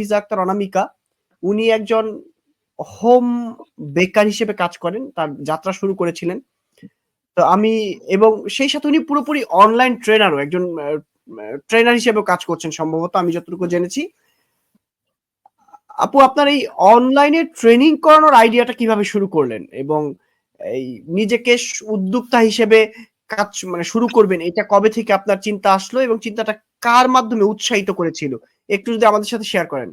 ফিজা আক্তার অনামিকা। উনি একজন হোম বেকার হিসেবে কাজ করেন। তার যাত্রা শুরু করেছিলেন। তো আমি এবং সেই সাথে উনি পুরোপুরি অনলাইন ট্রেনারও একজন ট্রেনার হিসেবেও কাজ করছেন সম্ভবত আমি যতটুকু জেনেছি। আপু আপনার এই অনলাইনে ট্রেনিং করানোর আইডিয়াটা কিভাবে শুরু করলেন? এবং এই নিজেকে উদ্যোক্তা হিসেবে কাজ মানে শুরু করবেন এটা কবে থেকে আপনার চিন্তা আসলো এবং চিন্তাটা কার মাধ্যমে উৎসাহিত করেছিল? একটু যদি আমাদের সাথে শেয়ার করেন।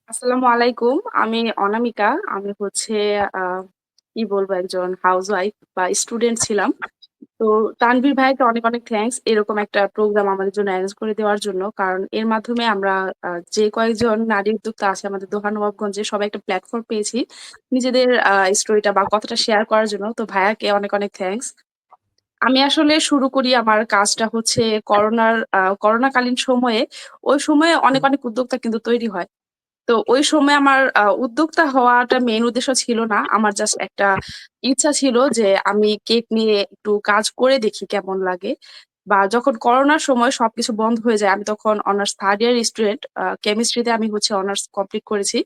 আসসালামু আলাইকুম। আমি অনামিকা। আমি হচ্ছে কি বলবো, একজন হাউসওয়াইফ বা স্টুডেন্ট ছিলাম। তো তানভীর ভাইকে অনেক অনেক থ্যাঙ্কস এরকম একটা প্রোগ্রাম আমাদের জন্য অ্যারেঞ্জ করে দেওয়ার জন্য। কারণ এর মাধ্যমে আমরা যে কয়েকজন নারী উদ্যোক্তা আছে আমাদের দোহা নবাবগঞ্জে সবাই একটা প্ল্যাটফর্ম পেয়েছি নিজেদের স্টোরিটা বা কথাটা শেয়ার করার জন্য। তো ভাইয়াকে অনেক অনেক থ্যাঙ্কস। আমি আসলে শুরু করি আমার কাজটা হচ্ছে করোনাকালীন সময়ে। ওই সময়ে অনেক অনেক উদ্যোক্তা কিন্তু তৈরি হয়। তো ওই সময় আমার উদ্যোক্তা হওয়াটা মেইন উদ্দেশ্য ছিল না, আমার জাস্ট একটা ইচ্ছা ছিল যে আমি কেক নিয়ে একটু কাজ করে দেখি কেমন লাগে। বা যখন করোনার সময় সবকিছু বন্ধ হয়ে যায়, আমি তখন অনার্স থার্ড ইয়ার স্টুডেন্ট, কেমিস্ট্রিতে আমি হচ্ছে অনার্স কমপ্লিট করেছি।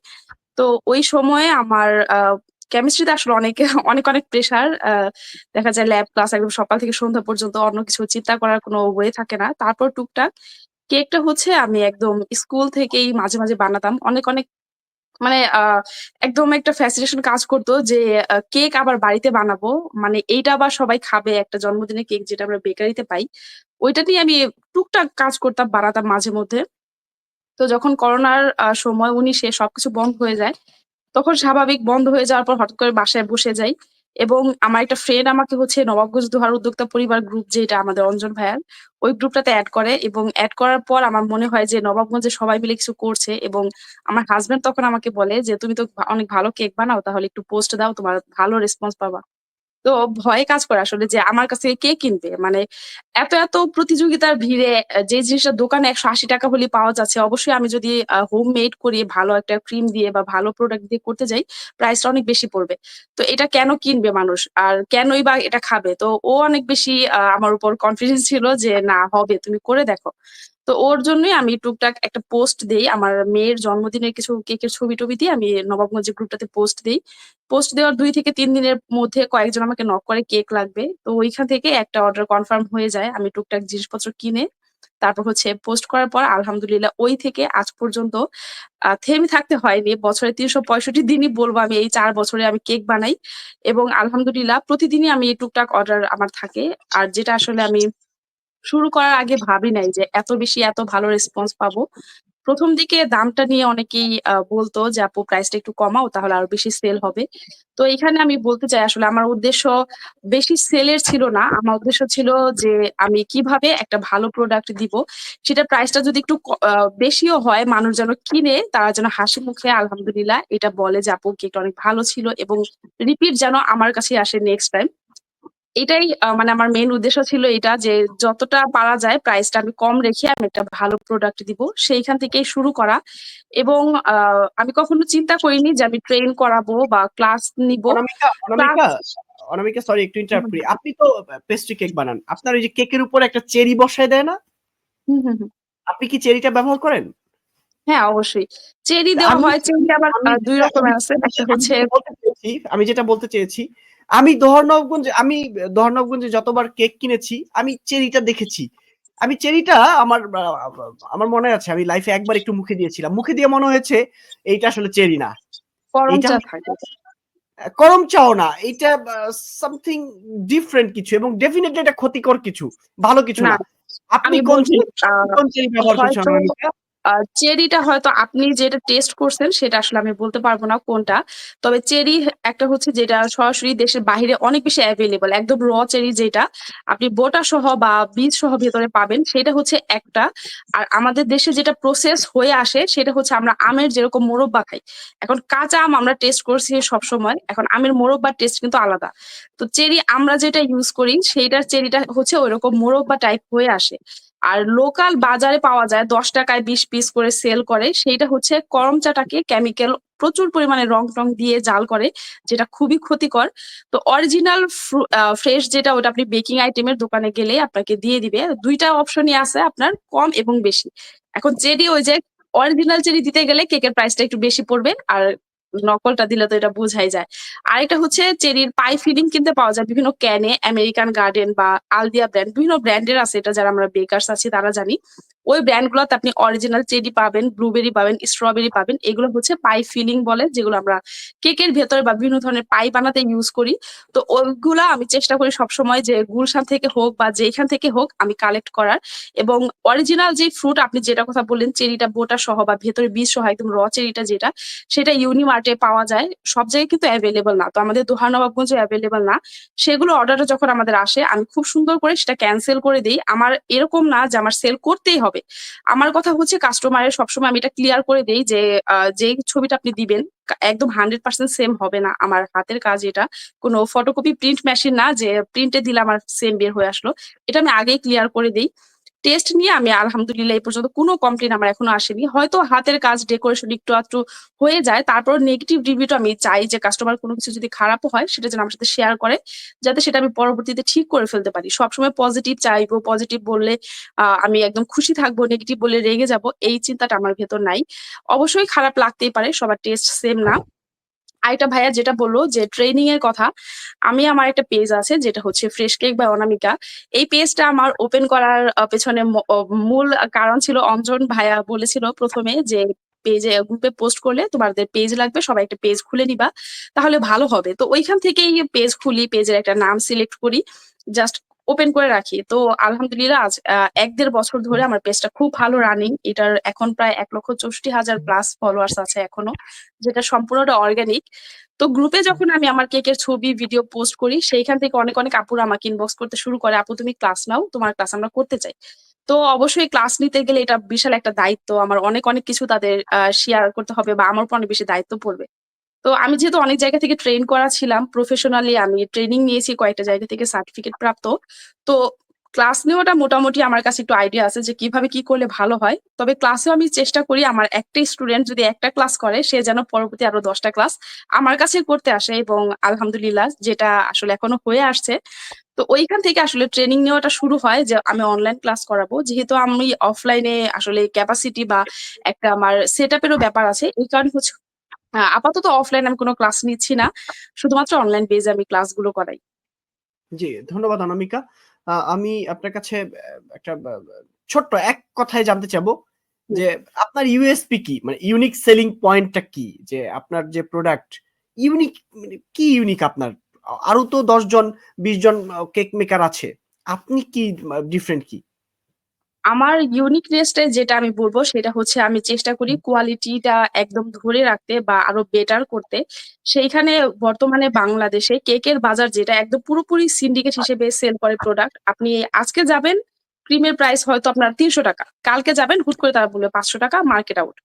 তো ওই সময়ে আমার কেমিস্ট্রিতে আসলে অনেক অনেক অনেক প্রেশার। দেখা যায় ল্যাব ক্লাস একদম সকাল থেকে সন্ধ্যা পর্যন্ত, অন্য কিছু চিন্তা করার কোনো ওয়ে থাকে না। তারপর টুকটাক কেকটা হচ্ছে আমি একদম স্কুল থেকেই মাঝে মাঝে বানাতাম অনেক অনেক, মানে একদম একটা ফ্যাসিনেশন কাজ করতো যে কেক আবার বাড়িতে বানাবো, মানে এইটা আবার সবাই খাবে, একটা জন্মদিনের কেক যেটা আমরা বেকারিতে পাই। ওইটা নিয়ে আমি টুকটাক কাজ করতাম, বানাতাম মাঝে মধ্যে। তো যখন করোনার সময় 19-এ সবকিছু বন্ধ হয়ে যায়, তখন স্বাভাবিক বন্ধ হয়ে যাওয়ার পর হঠাৎ করে বাসায় বসে যাই। এবং আমার একটা ফ্রেন্ড আমাকে হচ্ছে নবাবগঞ্জ দোহার উদ্যোক্তা পরিবার গ্রুপ, যেটা আমাদের অঞ্জন ভাইয়ার, ওই গ্রুপটাতে অ্যাড করে। এবং অ্যাড করার পর আমার মনে হয় যে নবাবগঞ্জে সবাই মিলে কিছু করছে। এবং আমার হাজবেন্ড তখন আমাকে বলে যে তুমি তো অনেক ভালো কেক বানাও, তাহলে একটু পোস্ট দাও, তোমার ভালো রেসপন্স পাবা। তো ভয়ে কাজ করে আসলে যে আমার কাছে কে কিনবে, মানে এত এত প্রতিযোগিতার ভিড়ে যে জিনিসটা দোকানে 180 টাকা হলে পাওয়া যাচ্ছে, অবশ্যই আমি যদি হোম মেড করি ভালো একটা ক্রিম দিয়ে বা ভালো প্রোডাক্ট দিয়ে করতে যাই, প্রাইসটা অনেক বেশি পড়বে। তো এটা কেন কিনবে মানুষ, আর কেনই বা এটা খাবে? তো ও অনেক বেশি আমার উপর কনফিডেন্স ছিল যে না, হবে, তুমি করে দেখো। তো ওর জন্যই আমি টুকটাক একটা পোস্ট দেই, আমার মেয়ের জন্মদিনের কিছু কেকের ছবি টবি দিয়ে আমি নবাবগঞ্জের গ্রুপটাতে পোস্ট দিই। পোস্ট দেওয়ার 2 থেকে 3 দিনের মধ্যে কয়েকজন আমাকে নক করে কেক লাগবে, তো ওইখান থেকে একটা অর্ডার কনফার্ম হয়ে যায়। আমি টুকটাক জিনিসপত্র কিনে তারপর হচ্ছে পোস্ট করার পর আলহামদুলিল্লাহ ওই থেকে আজ পর্যন্ত থেমে থাকতে হয়নি। বছরে 365 দিনই বলবো আমি, এই 4 বছরে আমি কেক বানাই। এবং আলহামদুলিল্লাহ প্রতিদিনই আমি এই টুকটাক অর্ডার আমার থাকে। আর যেটা আসলে আমি শুরু করার আগে ভাবি নাই যে এত বেশি এত ভালো রেসপন্স পাবো। প্রথম দিকে দামটা নিয়ে অনেকেই বলতো যে আপু প্রাইসটা একটু কমাও, তাহলে আরো বেশি সেল হবে। তো এখানে আমি বলতে চাই আসলে আমার উদ্দেশ্য বেশি সেলের ছিল না, আমার উদ্দেশ্য ছিল যে আমি কিভাবে একটা ভালো প্রোডাক্ট দিব, সেটা প্রাইসটা যদি একটু বেশিও হয়, মানুষ যেন কিনে, তারা যেন হাসি মুখে আলহামদুলিল্লাহ এটা বলে যে আপু কেকটা অনেক ভালো ছিল, এবং রিপিট যেন আমার কাছে আসে নেক্সট টাইম। এটাই মানে আমার মেইন উদ্দেশ্য ছিল এটা, যে যতটা পারা যায় প্রাইসটা আমি কম রেখে আমি একটা ভালো প্রোডাক্ট দিব, সেইখান থেকেই শুরু করা। এবং আমি কখনো চিন্তা করিনি যে আমি ট্রেন করাবো বা ক্লাস নিব। অনামিকা, ক্লাস অনামিকা, অনামিকা সরি একটু ইন্টারাপ্ট করি। আপনি তো পেস্ট্রি কেক বানান। আপনার ওই যে কেকের উপর একটা চেরি বসায় দেয় না? হুম হুম হুম। আপনি কি চেরিটা ব্যবহার করেন? হ্যাঁ, অবশ্যই চেরি দেওয়া আমি হয়। চেরি আবার আমি দুই যেটা রকমের আছে, একটা হচ্ছে আমি যেটা বলতে চেয়েছি, আমি দোহার নবগঞ্জে যতবার কেক কিনেছি আমি চেরিটা দেখেছি। আমি চেরিটা আমার আমার মনে আছে আমি লাইফে একবার একটু মুখে দিয়েছিলাম। মুখে দিয়ে মনে হয়েছে এইটা আসলে চেরি না। গরম এইটা চা হচ্ছে থাকে। করম চাও না। এইটা সামথিং ডিফারেন্ট কিছু এবং ডেফিনিটলি এটা ক্ষতিকর কিছু। ভালো কিছু না, না। আপনি আমি বলছি কোন চেরি ব্যবহার করছেন হয়তো অনামিকা? চেরিটা হয়তো আপনি যেটা টেস্ট করছেন সেটা আসলে আমি বলতে পারবো না কোনটা। তবে চেরি একটা হচ্ছে যেটা সরাসরি দেশের বাইরে অনেক বেশি অ্যাভেলেবল, একদম র চেরি, যেটা আপনি বোটা সহ বা বীজ সহ ভেতরে পাবেন, সেটা হচ্ছে একটা। আর আমাদের দেশে যেটা প্রসেস হয়ে আসে সেটা হচ্ছে আমরা আমের যেরকম মোরব্বা খাই, এখন কাঁচা আম আমরা টেস্ট করছি সব সময়, এখন আমের মোরব্বার টেস্ট কিন্তু আলাদা। তো চেরি আমরা যেটা ইউজ করি সেইটার চেরিটা হচ্ছে ওইরকম মোরব্বা টাইপ হয়ে আসে। আর লোকাল বাজারে পাওয়া যায় 10 টাকায় 20 পিস করে সেল করে, সেইটা হচ্ছে করম চাটাকে কেমিক্যাল প্রচুর পরিমাণে রং টং দিয়ে জাল করে, যেটা খুবই ক্ষতিকর। তো অরিজিনাল ফ্রেশ যেটা, ওটা আপনি বেকিং আইটেমের দোকানে গেলে আপনাকে দিয়ে দিবে। দুইটা অপশনই আছে আপনার, কম এবং বেশি। এখন যেটি ওই যে অরিজিনাল চেরি দিতে গেলে কেকের প্রাইসটা একটু বেশি পড়বে, আর নকলটা দিলে তো এটা বোঝাই যায়। আরেকটা হচ্ছে চেরির পাই ফিলিং কিনতে পাওয়া যায় বিভিন্ন ক্যানে, আমেরিকান গার্ডেন বা আলদিয়া ব্র্যান্ড, বিভিন্ন ব্র্যান্ডের আছে, এটা যারা আমরা বেকার্স আছি তারা জানি। ওই ব্র্যান্ড গুলোতে আপনি অরিজিনাল চেরি পাবেন, ব্লুবেরি পাবেন, স্ট্রবেরি পাবেন। এগুলো হচ্ছে পাই ফিলিং বলে, যেগুলো আমরা কেকের ভেতরে বা বিভিন্ন ধরনের পাই বানাতে ইউজ করি। তো ওইগুলা আমি চেষ্টা করি সবসময় যে গুলশান থেকে হোক বা যেখান থেকে হোক আমি কালেক্ট করার। এবং অরিজিনাল যে ফ্রুট আপনি যেটা কথা বললেন, চেরিটা বোটা সহ বা ভেতরে বীজ সহ একদম র চেরিটা যেটা, সেটা ইউনিমার্টে পাওয়া যায়। সব জায়গায় কিন্তু অ্যাভেলেবল না, তো আমাদের দোহানবাবগঞ্জে অ্যাভেলেবল না। সেগুলো অর্ডারটা যখন আমাদের আসে আমি খুব সুন্দর করে সেটা ক্যান্সেল করে দিই। আমার এরকম না যে আমার সেল করতেই হবে। আমার কথা হচ্ছে কাস্টমারের সবসময় আমি এটা ক্লিয়ার করে দেই যে যে ছবিটা আপনি দিবেন একদম 100% সেম হবে না। আমার হাতের কাজ এটা, কোনো ফটোকপি প্রিন্ট মেশিন না যে প্রিন্টে দিলে আমার সেম বের হয়ে আসলো। এটা আমি আগেই ক্লিয়ার করে দিই। টেস্ট নিয়ে আমি আলহামদুলিল্লাহ এই পর্যন্ত কোনো কমপ্লেন আমার এখনো আসেনি। হয়তো হাতের কাজ ডেকোরেশন একটু আধটু হয়ে যায়, তারপর নেগেটিভ রিভিউটা আমি চাই যে কাস্টমার কোনো কিছু যদি খারাপও হয় সেটা যেন আমার সাথে শেয়ার করে, যাতে সেটা আমি পরবর্তীতে ঠিক করে ফেলতে পারি। সবসময় পজিটিভ চাইবো, পজিটিভ বললে আমি একদম খুশি থাকবো, নেগেটিভ বললে রেগে যাব, এই চিন্তাটা আমার ভেতর নাই। অবশ্যই খারাপ লাগতেই পারে, সবার টেস্ট সেম না। আরেকটা ভাইয়া যেটা বললো যে ট্রেনিং এর কথা, আমি আমার একটা পেজ আছে যেটা হচ্ছে ফ্রেশ কেক বাই অনামিকা। এই পেজটা আমার ওপেন করার পেছনে মূল কারণ ছিল অঞ্জন ভাইয়া বলেছিল প্রথমে যে পেজে গ্রুপে পোস্ট করলে তোমাদের পেজ লাগবে, সবাই একটা পেজ খুলে নিবা তাহলে ভালো হবে। তো ওইখান থেকেই পেজ খুলি, পেজের একটা নাম সিলেক্ট করি, জাস্ট ওপেন করে রাখি। তো আলহামদুলিল্লাহ আজ 1-1.5 বছর ধরে আমার পেজটা খুব ভালো রানিং। এটার এখন প্রায় 1,64,000 প্লাস ফলোয়ার্স আছে এখনো, যেটা সম্পূর্ণটা অর্গানিক। তো গ্রুপে যখন আমি আমার কেকের ছবি ভিডিও পোস্ট করি, সেইখান থেকে অনেক অনেক আপুরা আমাকে ইনবক্স করতে শুরু করে, আপু তুমি ক্লাস নাও, তোমার ক্লাস আমরা করতে চাই। তো অবশ্যই ক্লাস নিতে গেলে এটা বিশাল একটা দায়িত্ব, আমার অনেক অনেক কিছু তাদের শেয়ার করতে হবে বা আমার উপর অনেক বেশি দায়িত্ব পড়বে। তো আমি যেহেতু অনেক জায়গা থেকে ট্রেন করা ছিলাম প্রফেশনালি, আমি ট্রেনিং নিয়েছি কয়েকটা জায়গা থেকে, সার্টিফিকেট প্রাপ্ত। তো ক্লাস নেওয়াটা মোটামুটি আমার কাছে একটু আইডিয়া আছে যে কিভাবে কি করলে ভালো হয়। তবে ক্লাসেও আমি চেষ্টা করি আমার একটা স্টুডেন্ট যদি একটা ক্লাস করে সে যেন পরবর্তী আরো 10টা ক্লাস আমার কাছে করতে আসে, এবং আলহামদুলিল্লাহ যেটা আসলে এখনো হয়ে আসছে। তো ওইখান থেকে আসলে ট্রেনিং নেওয়াটা শুরু হয় যে আমি অনলাইন ক্লাস করাবো, যেহেতু আমি অফলাইনে আসলে ক্যাপাসিটি বা একটা আমার সেট আপেরও ব্যাপার আছে। এই কারণে হচ্ছে আপাতত অফলাইন আমি কোনো ক্লাস নিচ্ছি না, শুধুমাত্র অনলাইন বেজে আমি ক্লাসগুলো করাই। জি, ধন্যবাদ অনামিকা। আমি আপনার কাছে একটা ছোট্ট এক কথায় জানতে চাবো হুম। যে আপনার ইউএসপি কি? মানে ইউনিক সেলিং পয়েন্টটা কি? যে আপনার যে প্রোডাক্ট ইউনিক, মানে কি ইউনিক আপনার? আরো তো ১০ জন ২০ জন কেক মেকার আছে। আপনি কি ডিফারেন্ট কি? আমার ইউনিকনেসটা যেটা আমি বলবো সেটা হচ্ছে আমি চেষ্টা করি কোয়ালিটিটা একদম ধরে রাখতে বা আরো বেটার করতে। সেইখানে বর্তমানে বাংলাদেশে কেকের বাজার যেটা একদম পুরোপুরি সিন্ডিকেট হিসেবে সেল করে প্রোডাক্ট। আপনি আজকে যাবেন, ক্রিমের প্রাইস হয়তো আপনার ৩০০ টাকা, কালকে যাবেন হুট করে তারা বলবে ৫০০ টাকা, মার্কেট আউট।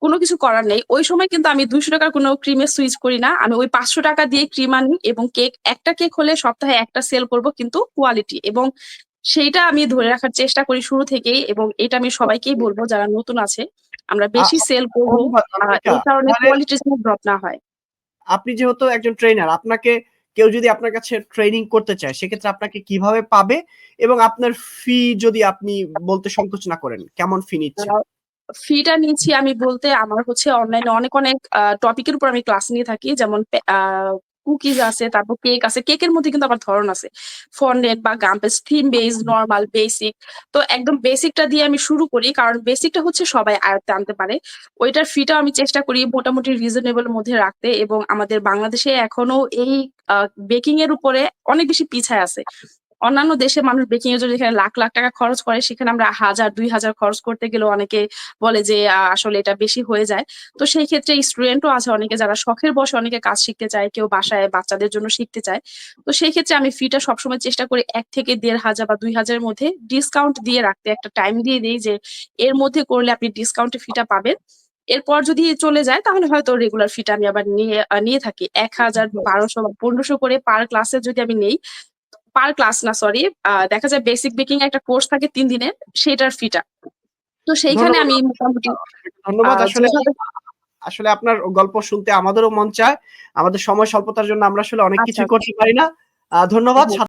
কোনো কিছু করার নেই। ওই সময় কিন্তু আমি ২০০ টাকার কোনো ক্রিমে সুইচ করি না। আমি ওই ৫০০ টাকা দিয়ে ক্রিম আনি এবং কেক, একটা কেক হলে সপ্তাহে একটা সেল করব, কিন্তু কোয়ালিটি এবং সেইটা আমি ধরে রাখার চেষ্টা করি শুরু থেকেই, এবং এটা আমি সবাইকেই বলবো যারা নতুন আছে, আমরা আ বেশি সেল করব। ধন্যবাদ অনামিকা। এই কারণে তাহলে কোয়ালিটির যেন ড্রপ না হয়। আপনি যেহেতু একজন ট্রেনার, আপনাকে কেউ যদি আপনার কাছে ট্রেনিং করতে চায়, সেক্ষেত্রে আপনাকে কিভাবে পাবে? এবং আপনার ফি যদি আপনি বলতে সংকোচ না করেন, কেমন ফি নিচ্ছেন? ফিটা নিচ্ছি আমি বলতে আমার হচ্ছে অনলাইনে অনেক অনেক টপিকের উপর আমি ক্লাস নিয়ে থাকি, যেমন কুকিজ আছে, তারপর কেক আছে। কেকের মধ্যে কিন্তু আবার ধরন আছে, ফন্ডেন্ট বা গাম্পেস, থিম বেস, নর্মাল, বেসিক। তো একদম বেসিকটা দিয়ে আমি শুরু করি, কারণ বেসিকটা হচ্ছে সবাই আয়ত্তে আনতে পারে। ওইটার ফিটাও আমি চেষ্টা করি মোটামুটি রিজনেবল মধ্যে রাখতে, এবং আমাদের বাংলাদেশে এখনো এই বেকিং এর উপরে অনেক বেশি পিছায় আছে। অন্যান্য দেশে মানুষ বেকিং এর জন্য যেখানে লাখ লাখ টাকা খরচ করে, সেখানে আমরা ১,০০০-২,০০০ খরচ করতে গেলেও অনেকে বলে যে আসলে এটা বেশি হয়ে যায়। তো সেই ক্ষেত্রে স্টুডেন্টও আছে অনেকে যারা শখের বশে অনেকে কাজ শিখতে চায়, কেউ বাসায় বাচ্চাদের জন্য শিখতে চায়। তো সেই ক্ষেত্রে আমি ফিটা সবসময় চেষ্টা করি ১ থেকে ১,৫০০ বা ২,০০০ এর মধ্যে ডিসকাউন্ট দিয়ে রাখতে, একটা টাইম দিয়ে দেই যে এর মধ্যে করলে আপনি ডিসকাউন্টে ফিটা পাবেন। এরপর যদি চলে যায় তাহলে হয়তো রেগুলার ফিটা আমি আবার নিয়ে থাকি। ১,০০০, ১,২০০ বা ১৫০০ করে পার ক্লাসে যদি আমি নেই, পার ক্লাস না সরি, দেখা যায় বেসিক বেকিং এর একটা কোর্স থাকে ৩ দিনের, সেটার ফিটা। তো সেইখানে ধন্যবাদ আমি মোটামুটি অনামিকা। ধন্যবাদ। আসলে যেভাবে আসলে আপনার গল্প শুনতে আমাদেরও মন চায়। আমাদের সময় স্বল্পতার জন্য আমরা আসলে অনেক আচ্ছা, কিছুই আচ্ছা। করতে পারি না। হুম, ধন্যবাদ। হুম।